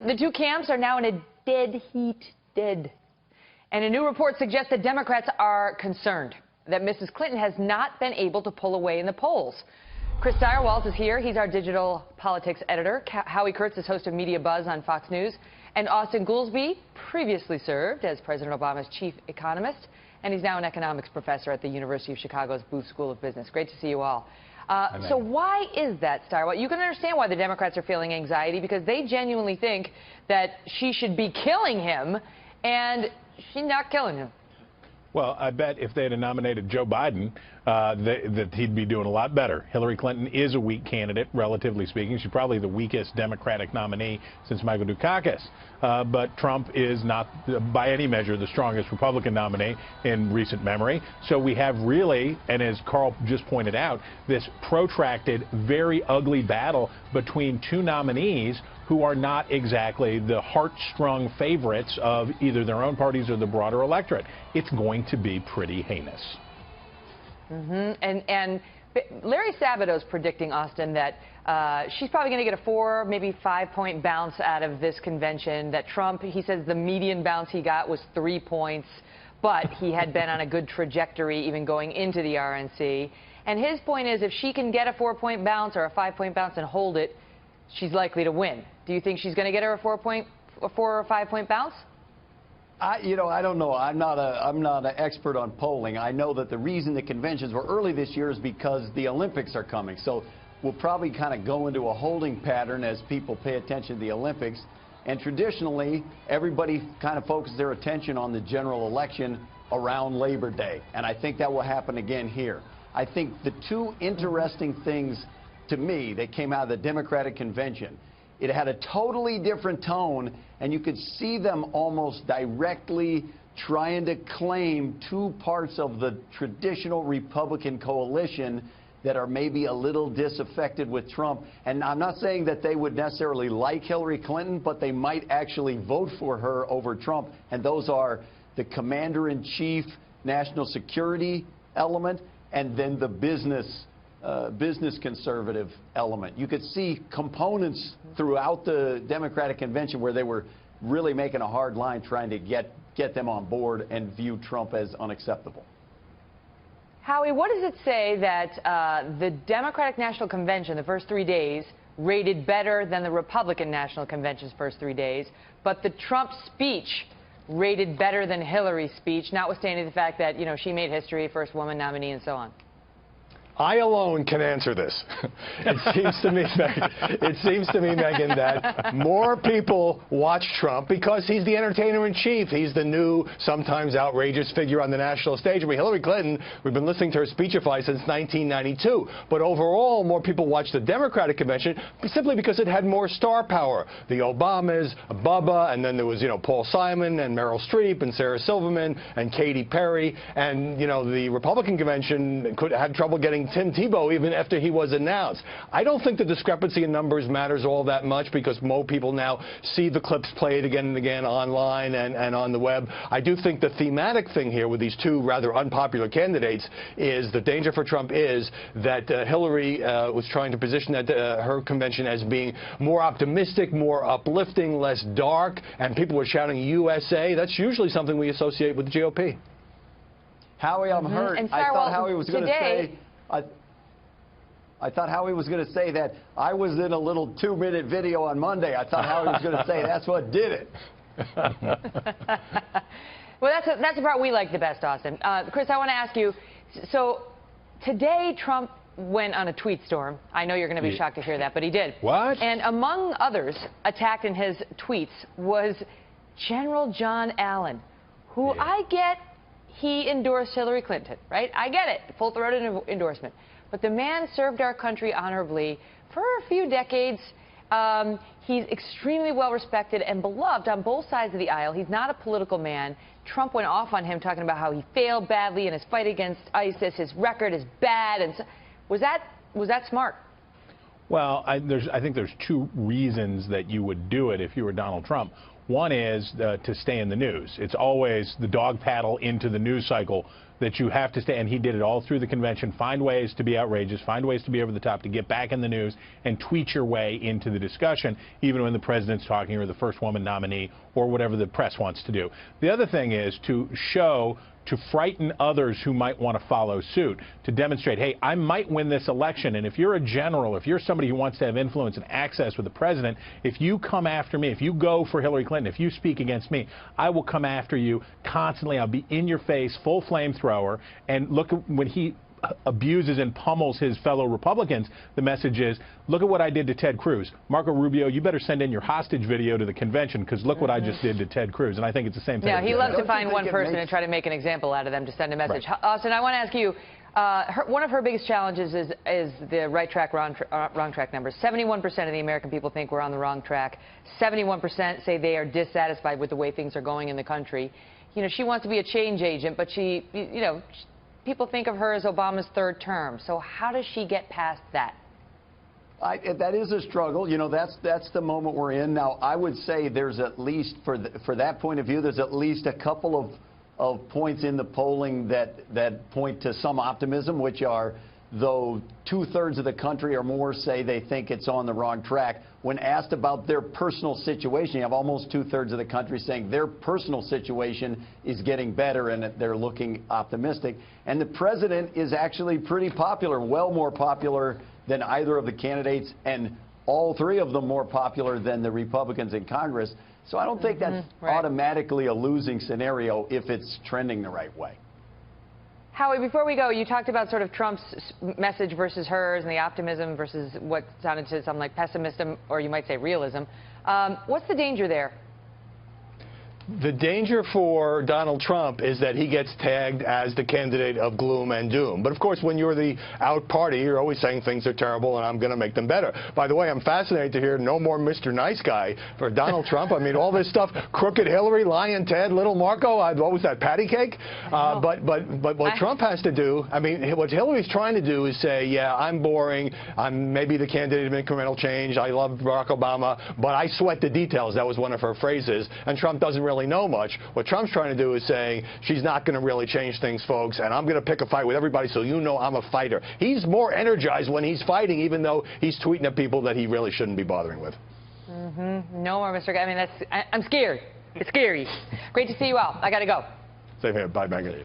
The two camps are now in a dead heat, dead. And a new report suggests that Democrats are concerned that Mrs. Clinton has not been able to pull away in the polls. Chris Direwalt is here. He's our digital politics editor. Howie Kurtz is host of Media Buzz on Fox News. And Austin Goolsbee previously served as President Obama's chief economist, and he's now an economics professor at the University of Chicago's Booth School of Business. Great to see you all. So why is that, Direwalt? You can understand why the Democrats are feeling anxiety, because they genuinely think that she should be killing him, and she's not killing him. Well, I bet if they had nominated Joe Biden, that he'd be doing a lot better. Hillary Clinton is a weak candidate, relatively speaking. She's probably the weakest Democratic nominee since Michael Dukakis. But Trump is not, by any measure, the strongest Republican nominee in recent memory. So we have really, and as Carl just pointed out, this protracted, very ugly battle between two nominees who are not exactly the heart-strung favorites of either their own parties or the broader electorate. It's going to be pretty heinous. And Larry Sabado's predicting, Austin, that she's probably going to get a 4, maybe 5-point bounce out of this convention. That Trump, he says the median bounce he got was 3 points, but he had been on a good trajectory even going into the RNC. And his point is, if she can get a 4-point bounce or a 5-point bounce and hold it, she's likely to win. Do you think she's going to get her a 4 or 5-point bounce? I don't know. I'm not an expert on polling. I know that the reason the conventions were early this year is because the Olympics are coming. So we'll probably kind of go into a holding pattern as people pay attention to the Olympics. And traditionally, everybody kind of focuses their attention on the general election around Labor Day. And I think that will happen again here. I think the two interesting things to me that came out of the Democratic convention, it had a totally different tone, and you could see them almost directly trying to claim two parts of the traditional Republican coalition that are maybe a little disaffected with Trump. And I'm not saying that they would necessarily like Hillary Clinton, but they might actually vote for her over Trump. And those are the commander-in-chief national security element and then the business conservative element. You could see components throughout the Democratic convention where they were really making a hard line trying to get them on board and view Trump as unacceptable. Howie, what does it say that the Democratic National Convention, the first 3 days, rated better than the Republican National Convention's first 3 days, but the Trump speech rated better than Hillary's speech, notwithstanding the fact that, she made history, first woman nominee, and so on? I alone can answer this. It seems to me, Megan, that more people watch Trump because he's the entertainer-in-chief. He's the new, sometimes outrageous figure on the national stage. I mean, Hillary Clinton, we've been listening to her speechify since 1992. But overall, more people watch the Democratic convention simply because it had more star power. The Obamas, Bubba, and then there was, Paul Simon and Meryl Streep and Sarah Silverman and Katy Perry. And, the Republican convention had trouble getting Tim Tebow even after he was announced. I don't think the discrepancy in numbers matters all that much because more people now see the clips played again and again online and on the web. I do think the thematic thing here with these two rather unpopular candidates is the danger for Trump is that Hillary was trying to position her convention as being more optimistic, more uplifting, less dark, and people were shouting USA. That's usually something we associate with the GOP. Howie, I'm hurt. And I thought Howie was going to say... I thought Howie was going to say that I was in a little 2-minute video on Monday. I thought Howie was going to say that's what did it. Well, that's the part we like the best, Austin. Chris, I want to ask you, so today Trump went on a tweet storm. I know you're going to be shocked to hear that, but he did. What? And among others attacked in his tweets was General John Allen, who I get he endorsed Hillary Clinton, right? I get it, full-throated endorsement. But the man served our country honorably for a few decades. He's extremely well-respected and beloved on both sides of the aisle. He's not a political man. Trump went off on him, talking about how he failed badly in his fight against ISIS. His record is bad. And so, was that smart? Well, I think there's two reasons that you would do it if you were Donald Trump. One is to stay in the news. It's always the dog paddle into the news cycle that you have to stay, and he did it all through the convention. Find ways to be outrageous, find ways to be over the top, to get back in the news and tweet your way into the discussion, even when the president's talking or the first woman nominee or whatever the press wants to do. The other thing is to frighten others who might want to follow suit, to demonstrate, hey, I might win this election, and if you're a general, if you're somebody who wants to have influence and access with the president, if you come after me, if you go for Hillary Clinton, if you speak against me, I will come after you constantly. I'll be in your face, full flamethrower. And look, when he abuses and pummels his fellow Republicans, the message is, look at what I did to Ted Cruz. Marco Rubio, you better send in your hostage video to the convention, because look what I just did to Ted Cruz. And I think it's the same thing. Yeah, he loves to find one person and try to make an example out of them to send a message. Right. Austin, I want to ask you, one of her biggest challenges is the right track, wrong track numbers. 71% of the American people think we're on the wrong track. 71% say they are dissatisfied with the way things are going in the country. You know, she wants to be a change agent, but people think of her as Obama's third term. So how does she get past that? That is a struggle. You know, that's the moment we're in. Now, I would say there's at least, for that point of view, there's at least a couple of points in the polling that point to some optimism, which are, though 2/3 of the country or more say they think it's on the wrong track, when asked about their personal situation, you have almost 2/3 of the country saying their personal situation is getting better and that they're looking optimistic. And the president is actually pretty popular, well more popular than either of the candidates, and all three of them more popular than the Republicans in Congress. So I don't think that's automatically a losing scenario if it's trending the right way. Howie, before we go, you talked about sort of Trump's message versus hers and the optimism versus what sounded to some like pessimism, or you might say realism. What's the danger there? The danger for Donald Trump is that he gets tagged as the candidate of gloom and doom. But, of course, when you're the out party, you're always saying things are terrible and I'm going to make them better. By the way, I'm fascinated to hear no more Mr. Nice Guy for Donald Trump. I mean, all this stuff, crooked Hillary, Lion Ted, little Marco, what was that, patty cake? But what Trump has to do, I mean, what Hillary's trying to do is say, yeah, I'm boring, I'm maybe the candidate of incremental change, I love Barack Obama, but I sweat the details. That was one of her phrases. And Trump doesn't really know much. What Trump's trying to do is saying, she's not going to really change things, folks, and I'm going to pick a fight with everybody so you know I'm a fighter. He's more energized when he's fighting, even though he's tweeting at people that he really shouldn't be bothering with. No more, Mr. Guy. I mean, I'm scared. It's scary. Great to see you out. I got to go. Same here. Bye, Megan.